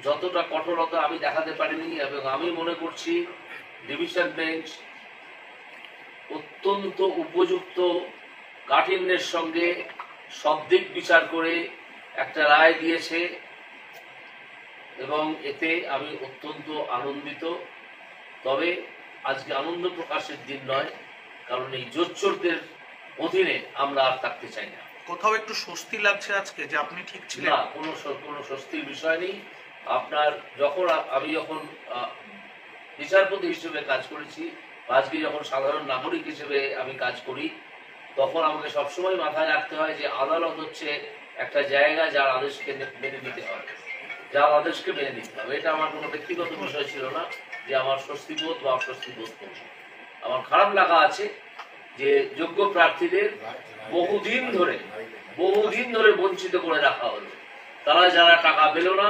যতটা কঠোরতা আমি দেখাতে পারিনি, এবং আমি মনে করছি ডিভিশন বেঞ্চ অত্যন্ত উপযুক্ত কাঠিন্যের সঙ্গে সব দিক বিচার করে একটা রায় দিয়েছে, এবং এতে আমি অত্যন্ত আনন্দিত। তবে আজকে আনন্দ প্রকাশের দিন নয়, কারণ এই জোচ্চোরদের অধীনে আমরা আর থাকতে চাই না। কোথাও একটু স্বস্তি লাগছে আজকে যে আপনি ঠিক ছিলেন? না, কোনো স্বস্তির বিষয় নেই। আপনার আমি যখন বিচারপতি হিসেবে কাজ করেছি, আজকে যখন সাধারণ নাগরিক হিসেবে আমি কাজ করি, তখন আমাকে সবসময় মাথায় রাখতে হয় যে আদালত হচ্ছে একটা জায়গা যার আদেশকে মেনে নিতে হবে, যার আদেশকে মেনে নিতে হবে। এটা আমার কোনো ব্যক্তিগত বিষয় ছিল না যে আমার স্বস্তিবোধ বা অস্বস্তিবোধ করব। আমার খারাপ লাগা আছে যে যোগ্য প্রার্থীদের বহুদিন ধরে বঞ্চিত করে রাখা হলো। তারা যারা টাকা পেল না,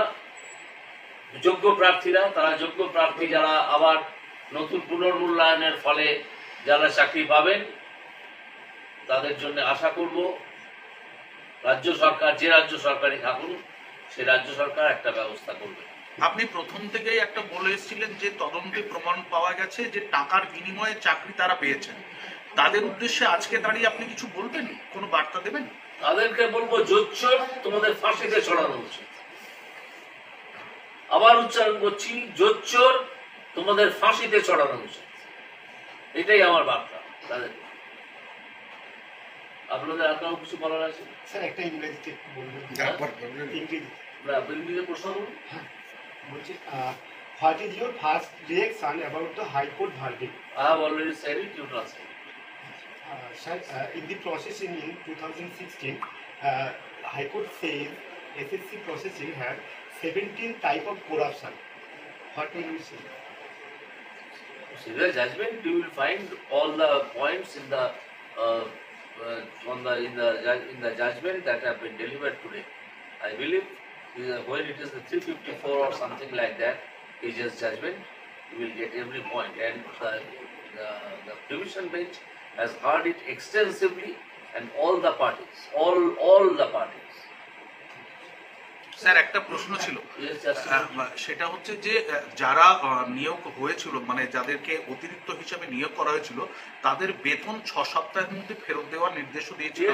যোগ্য প্রার্থীরা, তারা যোগ্য প্রার্থী যারা আবার নতুন পুনর্মূল্যায়নের ফলে যারা চাকরি পাবেন, তাদের জন্য আশা করব রাজ্য সরকার, যে রাজ্য সরকারই থাকুন, সে রাজ্য সরকার একটা ব্যবস্থা করবে। আপনি প্রথম থেকেই একটা বলে এসেছিলেন যে তদন্তে প্রমাণ পাওয়া গেছে যে টাকার বিনিময়ে চাকরি তারা পেয়েছেন। তাদের উদ্দেশ্যে আজকে দাঁড়িয়ে আপনি কিছু বলবেন, কোনো বার্তা দেবেন? তাদেরকে বলবো, জোচ্চোর তোমাদের ফাঁসিতে চড়ানো উচিত। আবার উচ্চারণ করছি, জোচ্চোর তোমাদের ফাঁসিতে চড়ানো উচিত। এটাই আমার বার্তা তাদের। আপনাদের আর কারো কিছু বলার আছে? স্যার একটা ইংরেজিতে একটু বলবেন? ইংরেজিতে প্রশ্ন করুন। বলছি, what is your first reaction about the High Court verdict? I have already said it, you translate. Sir, in the processing in 2016, High Court says SSC processing had 17 type of corruption. What will you say? Civil judgment, you will find all the points in the in the judgment that have been delivered today. I believe when it is the 354 or something like that, aegis judgment, you will get every point, and the division bench has heard it extensively, and all the parties, all the parties. Sir একটা প্রশ্ন ছিল, সেটা হচ্ছে যে যারা নিয়োগ হয়েছিল, মানে যাদেরকে অতিরিক্ত হিসাবে নিয়োগ করা হয়েছিল, তাদের বেতন 6 সপ্তাহের মধ্যে ফেরত দেওয়ার নির্দেশও দিয়েছিল।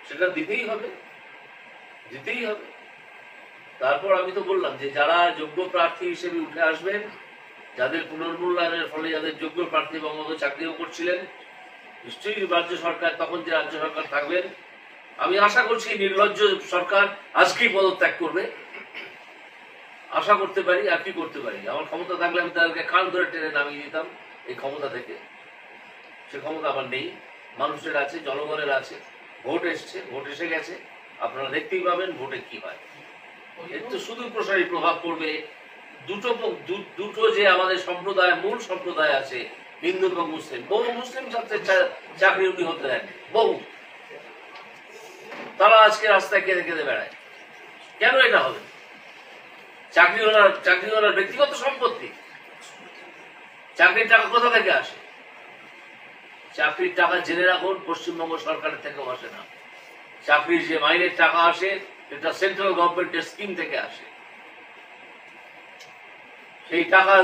সেটা দিতেই হবে। তারপর আমি তো বললাম যে যারা যোগ্য প্রার্থী হিসেবে উঠে আসবেন, যাদের পুনর্মূল্যায়নের ফলে যাদের যোগ্য প্রার্থী বঙ্গবন্ধু চাকরিও করছিলেন, নিশ্চয়ই রাজ্য সরকার, তখন যে রাজ্য সরকার থাকবেন, আমি আশা করছি নির্লজ্জ সরকার আজকেই পদত্যাগ করবে। আশা করতে পারি, আর কি করতে পারি? আমার ক্ষমতা থাকলে আমি তাদেরকে কান ধরে টেনে নামিয়ে দিতাম এই ক্ষমতা থেকে। সে ক্ষমতা আমার নেই। মানুষের আছে, জনগণের আছে, ভোট এসছে, ভোট এসে গেছে, আপনারা দেখতেই পাবেন ভোটে কি হয়। এর তো সুদূর প্রসারী প্রভাব পড়বে। দুটো যে আমাদের সম্প্রদায়, মূল সম্প্রদায় আছে, হিন্দু এবং মুসলিম, বহু মুসলিম ছাত্রের চাকরি উনি হতে দেন, বহু। তারা আজকে রাস্তায় কেঁদে কেঁদে বেড়ায়। কেন এটা হবে? চাকরি ওনার ব্যক্তিগত সম্পত্তি। চাকরির টাকা কোথা থেকে আসে? চাকরির টাকা জেনে রাখুন, পশ্চিমবঙ্গ সরকারের থেকে আসে না। চাকরির যে মাইনের টাকা আসে, এটা সেন্ট্রাল গভর্নমেন্টের স্কিম থেকে আসে। সেই টাকা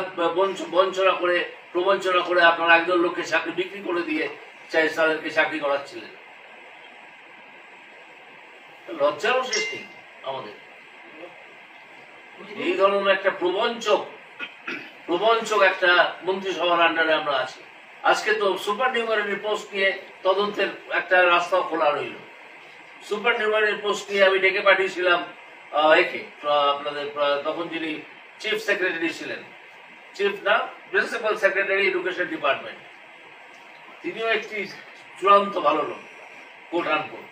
প্রবঞ্চনা করে আপনারা একদল লোককে চাকরি বিক্রি করে দিয়ে তাদেরকে চাকরি করাচ্ছিলেন। লজ্জারও শেষ নেই আমাদের। এই ধরনের একটা প্রবঞ্চক একটা মন্ত্রিসভার আন্ডারে আমরা আছি। আজকে তো সুপার নিউমারি পোস্ট নিয়ে তদন্তের একটা রাস্তা খোলা রইল। সুপার নিউমারি পোস্ট নিয়ে আমি ডেকে পাঠিয়েছিলাম একে, আপনাদের তখন যিনি চিফ সেক্রেটারি ছিলেন, প্রিন্সিপাল সেক্রেটারি এডুকেশন ডিপার্টমেন্ট, তিনিও একটি চূড়ান্ত ভালো লোক, কোট আনকোট।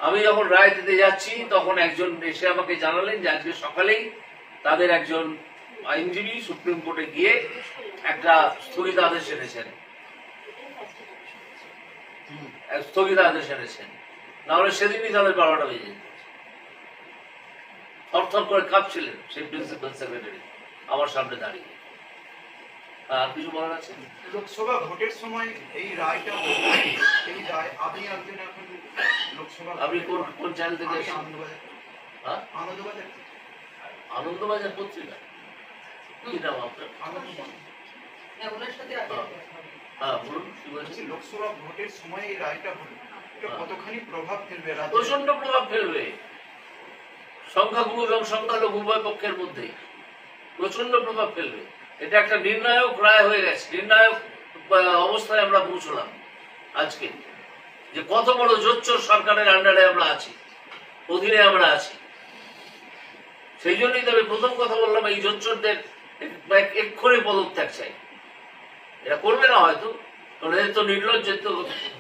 আমি যখন রায় দিতে যাচ্ছি, তখন একজন এসে আমাকে জানালেন যে আজকে সকালেই তাদের একজন আইনজীবী সুপ্রিম কোর্টে গিয়ে একটা স্থগিতাদেশ এনেছেন। নাহলে সেদিনই তাদের 12টা বেজে যেত। থরথর করে কাঁপছিলেন সেই প্রিন্সিপাল সেক্রেটারি আমার সামনে দাঁড়িয়ে। আর কিছু বলার আছে? লোকসভা ভোটের সময় এই রায়টা, এই রায় আপনি একজন এখন লোকসভা, আপনি কোন চ্যানেল থেকে? আনন্দবাজার। আনন্দবাজার পত্রিকা কি নাম আপনার? হ্যাঁ বলুন, কি বলছেন? লোকসভা ভোটের সময় এই রায়টা হলো, এটা কতখানি প্রভাব ফেলবে রাজ্যে? প্রচন্ড প্রভাব ফেলবে, সংখ্যাগুরু এবং সংখ্যালঘু উভয় পক্ষের মধ্যে প্রচন্ড প্রভাব ফেলবে। এটা একটা নির্ণায়ক রায় হয়ে গেছে, নির্ণায়ক অবস্থায় আমরা পৌঁছলাম আজকে, যে কত বড় জোচ্চোর সরকারের আন্ডারে আমরা আছি, অধীনে আমরা আছি। সেই জন্যই তবে প্রথম কথা বললাম, এই জোচ্চোরদের এক্ষুনি পদত্যাগ চাই। এরা করবে না হয়তো, কারণ এদের তো নির্লজ্জের তো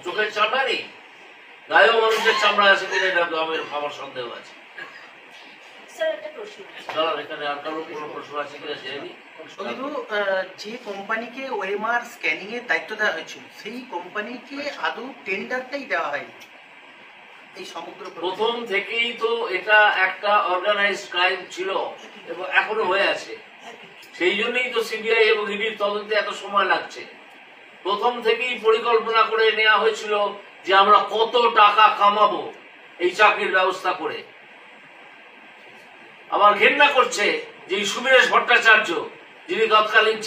চোখের চামড়া নেই, গায়েও মানুষের চামড়া আছে কিনা এটা আমার সন্দেহ আছে। এখানে আর কারো কোনো প্রশ্ন আছে কিনা জেনে কিন্তু যে কোম্পানিকে ওএমআর স্ক্যানিং এর দায়িত্ব দেওয়া হয়েছিল সেই কোম্পানিকে আদৌ টেন্ডারটাই দেওয়া হয়নি এই সমগ্র প্রথম থেকেই তো এটা একটা অর্গানাইজড ক্রাইম ছিল এবং এখনো হয়ে আছে। সেই জন্যই তো সিবিআই এবং ইডির তদন্তে এত সময় লাগছে। প্রথম থেকেই পরিকল্পনা করে নেওয়া হয়েছিল যে আমরা কত টাকা কামাবো এই চাকরির ব্যবস্থা করে। আমার ঘেন্না করছে যে সুবীরেশ ভট্টাচার্য, যিনি তৎকালীন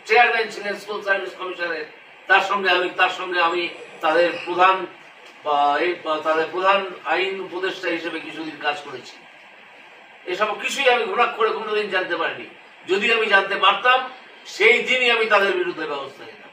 চেয়ারম্যান ছিলেন স্কুল সার্ভিস কমিশনের, তার সঙ্গে আমি তাদের প্রধান আইন উপদেষ্টা হিসেবে কিছুদিন কাজ করেছি। এসব কিছুই আমি ঘোরাক করে কোনোদিন জানতে পারিনি। যদি আমি জানতে পারতাম সেই দিনই আমি তাদের বিরুদ্ধে ব্যবস্থা নিতাম।